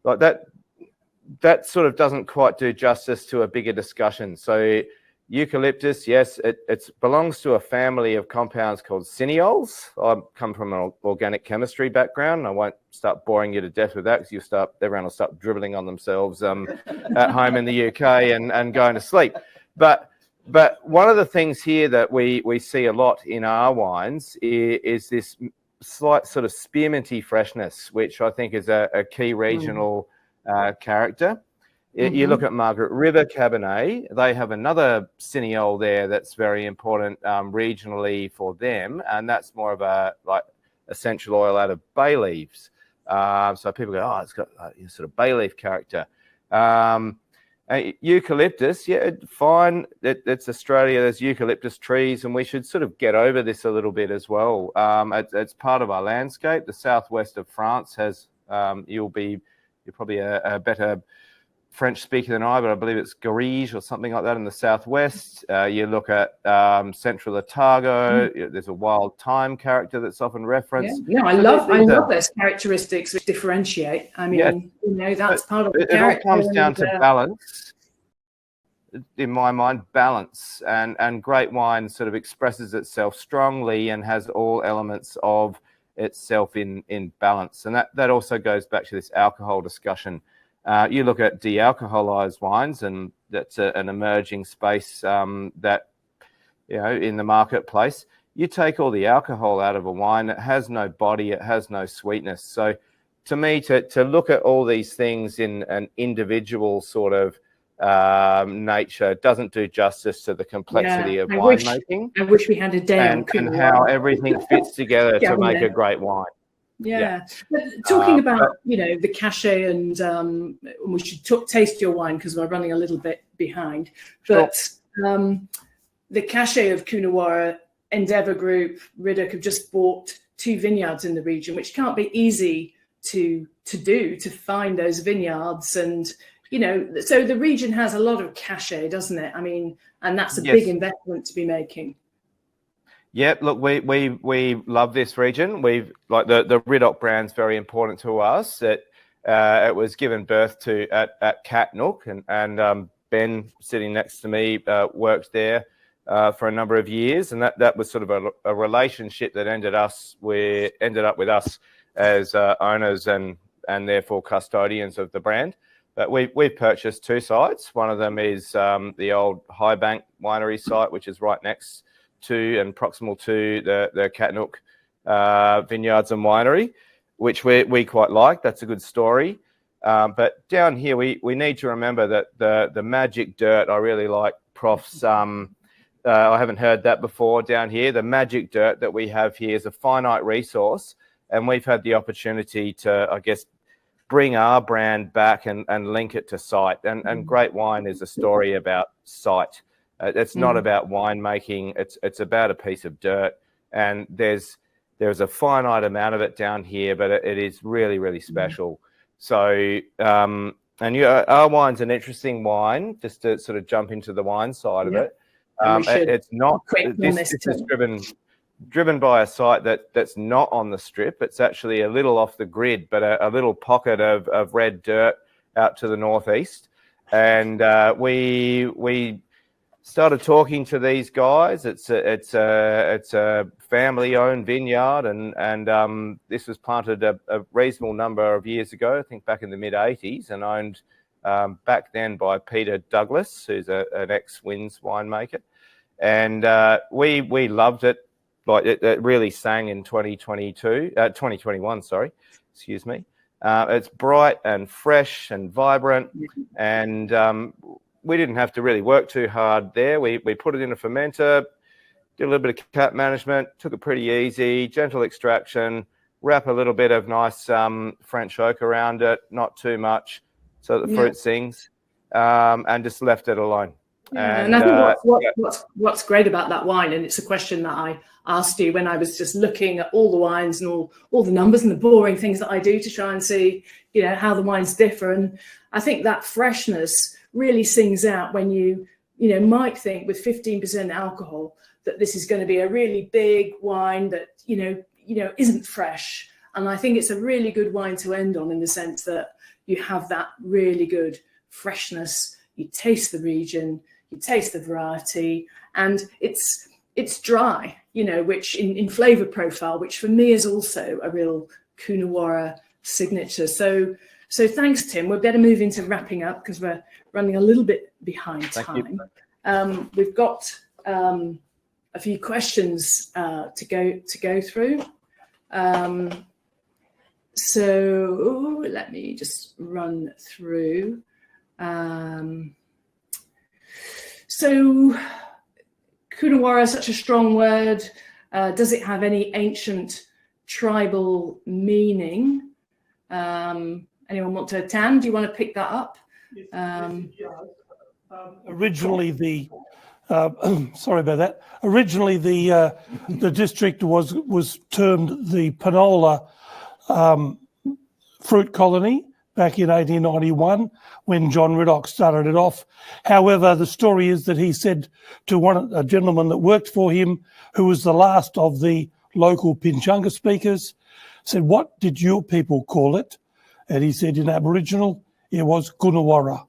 Like that sort of doesn't quite do justice to a bigger discussion. So eucalyptus, yes, it belongs to a family of compounds called cineols. I come from an organic chemistry background. I won't start boring you to death with that because everyone will start dribbling on themselves at home in the UK and going to sleep. But one of the things here that we see a lot in our wines is this slight sort of spearminty freshness, which I think is a key regional character. You look at Margaret River Cabernet, they have another cineol there that's very important regionally for them, and that's more of a essential oil out of bay leaves. So people go, it's got a sort of bay leaf character. Eucalyptus, fine. It's Australia. There's eucalyptus trees, and we should sort of get over this a little bit as well. It's part of our landscape. The southwest of France has. You're probably a better French speaker than I, but I believe it's Garrigues or something like that in the southwest. You look at Central Otago. There's a wild thyme character that's often referenced. Yeah, I love those characteristics which differentiate. I mean, that's part of the character. It all comes down to balance. In my mind, balance, and great wine sort of expresses itself strongly and has all elements of itself in balance. And that also goes back to this alcohol discussion. You look at de-alcoholized wines, and that's an emerging space that, in the marketplace. You take all the alcohol out of a wine, it has no body, it has no sweetness. So to me, to look at all these things in an individual sort of nature doesn't do justice to the complexity of winemaking. I wish we had a day on and how everything fits together to make a great wine. Yeah. But talking about, the cachet and we should taste your wine because we're running a little bit behind. But the cachet of Coonawarra, Endeavour Group, Riddoch have just bought 2 vineyards in the region, which can't be easy to find those vineyards. And, so the region has a lot of cachet, doesn't it? I mean, and that's a big investment to be making. Yep, look, we love this region. We've the Riddoch brand's very important to us. It was given birth to at Katnook, and Ben sitting next to me worked there for a number of years, and that was sort of a relationship that ended up with us as owners and therefore custodians of the brand. But we've purchased 2 sites. One of them is the old Highbank Winery site, which is right next to and proximal to the Katnook Vineyards and Winery, which we quite like. That's a good story. But down here, we need to remember that the magic dirt, I really like Prof's, I haven't heard that before down here. The magic dirt that we have here is a finite resource, and we've had the opportunity to, I guess, bring our brand back and link it to site. And great wine is a story about site. It's not about winemaking. It's about a piece of dirt, and there's a finite amount of it down here, but it is really, really special. So, our wine's an interesting wine. Just to sort of jump into the wine side of it, it's not. This is driven by a site that's not on the strip. It's actually a little off the grid, but a little pocket of red dirt out to the northeast, and we started talking to these guys. It's a family-owned vineyard, and this was planted a reasonable number of years ago, I think back in the mid-'80s, and owned back then by Peter Douglas, who's an ex-Wins winemaker. And we loved it. Like it really sang in 2021, sorry, excuse me. It's bright and fresh and vibrant, and we didn't have to really work too hard there. We put it in a fermenter, did a little bit of cap management, took it pretty easy, gentle extraction, wrap a little bit of nice French oak around it, not too much, so that the fruit sings, and just left it alone. Yeah, and I think what's great about that wine, and it's a question that I asked you when I was just looking at all the wines and all the numbers and the boring things that I do to try and see, how the wines differ. And I think that freshness really sings out when you might think with 15% alcohol that this is going to be a really big wine that, isn't fresh. And I think it's a really good wine to end on in the sense that you have that really good freshness. You taste the region, you taste the variety, and it's dry, which in flavour profile, which for me is also a real Coonawarra signature. So thanks, Tim. We'd better move into wrapping up because we're running a little bit behind time. We've got a few questions to go through. So let me just run through. So Coonawarra is such a strong word. Does it have any ancient tribal meaning? Anyone want to, Tan, do you want to pick that up? Originally, sorry about that. Originally, the district was termed the Panola fruit colony, back in 1891 when John Riddoch started it off. However, the story is that he said to a gentleman that worked for him, who was the last of the local Pinchunga speakers, said, "What did your people call it?" And he said in Aboriginal, it was Coonawarra.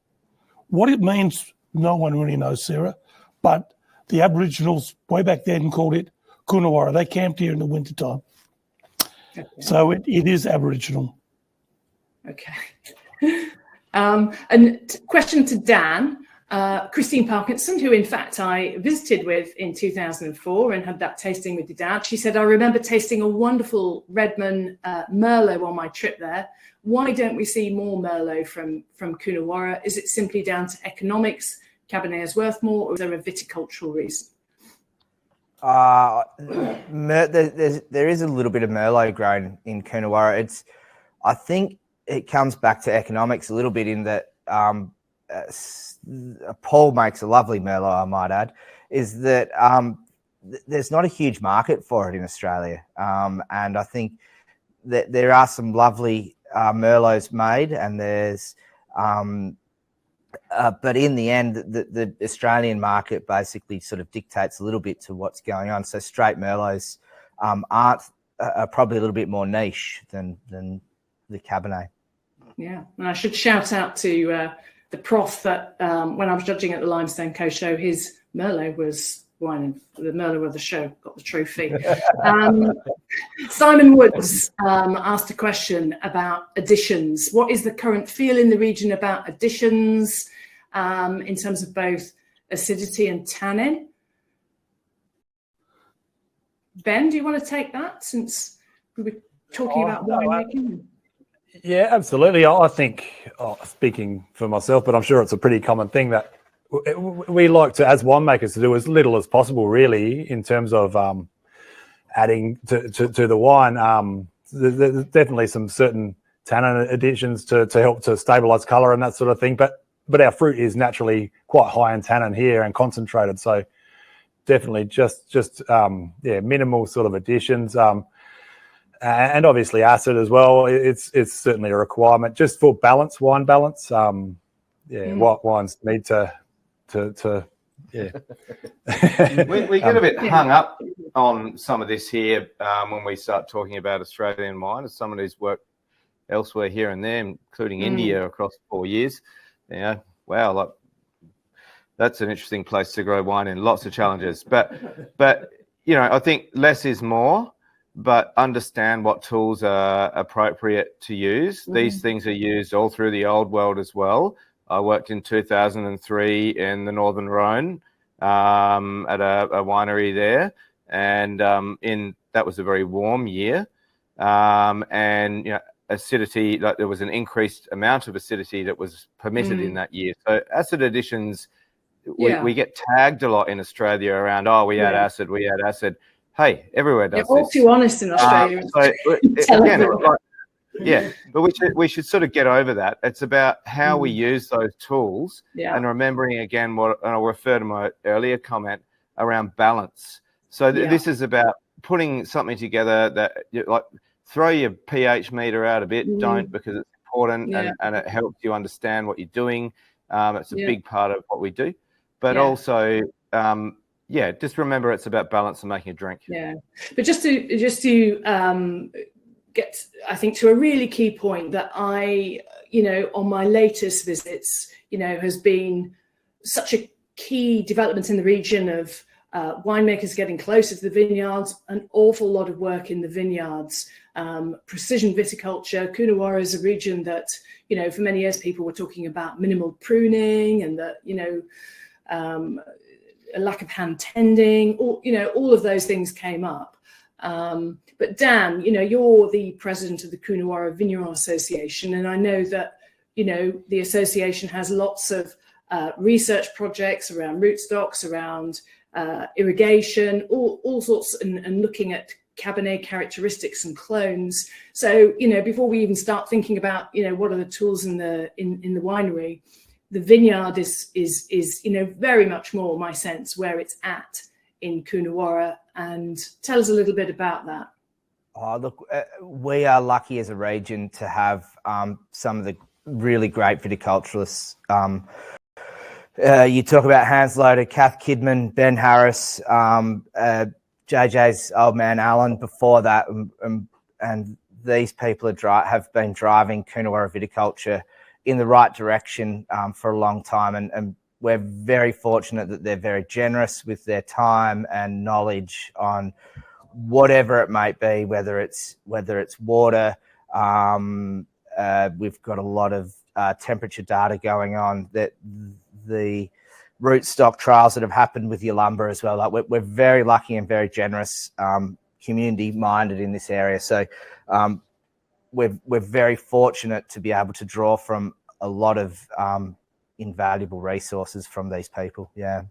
What it means, no one really knows, Sarah, but the Aboriginals way back then called it Coonawarra. They camped here in the wintertime. Okay. So it is Aboriginal. Okay. And question to Dan. Christine Parkinson, who in fact I visited with in 2004 and had that tasting with your dad, she said, "I remember tasting a wonderful Redman Merlot on my trip there. Why don't we see more Merlot from Coonawarra? Is it simply down to economics? Cabernet is worth more, or is there a viticultural reason?" There is a little bit of Merlot grown in Coonawarra. I think it comes back to economics a little bit in that Paul makes a lovely Merlot, I might add, is that there's not a huge market for it in Australia. And I think that there are some lovely Merlots made, and there's but in the end, the Australian market basically sort of dictates a little bit to what's going on. So straight Merlots are probably a little bit more niche than the Cabernet. Yeah, and I should shout out to the prof that when I was judging at the Limestone Coast show, his Merlot was wine, the Merlot of the show, got the trophy. Simon Woods asked a question about additions. What is the current feel in the region about additions in terms of both acidity and tannin? Ben, do you want to take that, since we were talking about winemaking? Yeah, absolutely. I think, speaking for myself, but I'm sure it's a pretty common thing that we like to, as winemakers, to do as little as possible, really, in terms of adding to the wine. There's definitely some certain tannin additions to help to stabilise colour and that sort of thing. But our fruit is naturally quite high in tannin here and concentrated, so definitely just minimal sort of additions. And obviously acid as well. It's certainly a requirement just for balance, wine balance. White wines need to we get a bit hung up on some of this here when we start talking about Australian wine. As someone who's worked elsewhere here and there, including India across 4 years, wow, like that's an interesting place to grow wine in. Lots of challenges, but I think less is more. But understand what tools are appropriate to use. These things are used all through the old world as well. I worked in 2003 in the Northern Rhone at a winery there, and that was a very warm year. And acidity, like there was an increased amount of acidity that was permitted in that year. So acid additions, we get tagged a lot in Australia around, we add acid, we add acid. Hey, everywhere does this. You're all too honest in Australia. But we should sort of get over that. It's about how we use those tools, and remembering again and I'll refer to my earlier comment around balance. So this is about putting something together that, like, throw your pH meter out a bit. Don't, because it's important and it helps you understand what you're doing. It's a big part of what we do, but also. Just remember it's about balance and making a drink. Yeah, but just to get, I think, to a really key point that I, on my latest visits, has been such a key development in the region of winemakers getting closer to the vineyards, an awful lot of work in the vineyards, precision viticulture. Coonawarra is a region that, for many years people were talking about minimal pruning and that, a lack of hand tending, or all of those things came up. But Dan, you're the president of the Coonawarra Vigneron Association, and I know that the association has lots of research projects around rootstocks, around irrigation, all sorts, and looking at Cabernet characteristics and clones. So before we even start thinking about what are the tools in the winery, the vineyard is very much more, my sense, where it's at in Coonawarra. And tell us a little bit about that. Look, we are lucky as a region to have some of the really great viticulturists. You talk about Hans Loder, Kath Kidman, Ben Harris, JJ's old man Alan before that, and these people have been driving Coonawarra viticulture in the right direction for a long time, and we're very fortunate that they're very generous with their time and knowledge on whatever it might be, whether it's water. We've got a lot of temperature data going on, that the rootstock trials that have happened with Yalumba as well. Like we're very lucky and very generous, community minded in this area. So we're very fortunate to be able to draw from a lot of invaluable resources from these people. Yeah.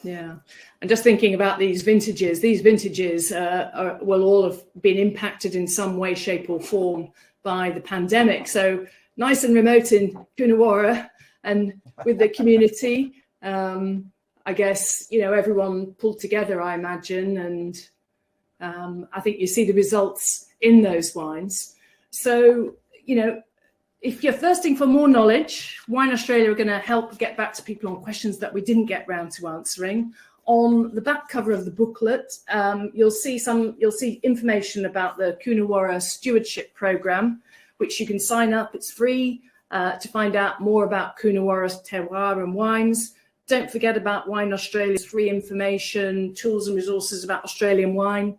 And just thinking about these vintages will all have been impacted in some way, shape or form by the pandemic. So nice and remote in Coonawarra and with the community. I guess, everyone pulled together, I imagine, and I think you see the results in those wines. So, if you're thirsting for more knowledge, Wine Australia are going to help get back to people on questions that we didn't get round to answering. On the back cover of the booklet, you'll see information about the Coonawarra Stewardship Programme, which you can sign up. It's free to find out more about Coonawarra's terroir and wines. Don't forget about Wine Australia's free information, tools and resources about Australian wine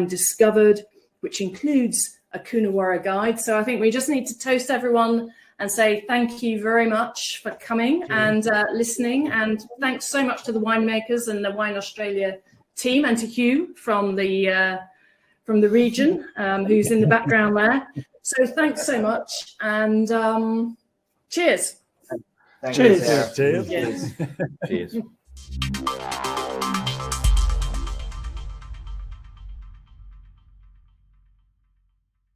discovered, which includes a Coonawarra guide. So I think we just need to toast everyone and say thank you very much for coming and listening. And thanks so much to the winemakers and the Wine Australia team, and to Hugh from the region, who's in the background there. So thanks so much, and cheers. Cheers. Cheers. Cheers.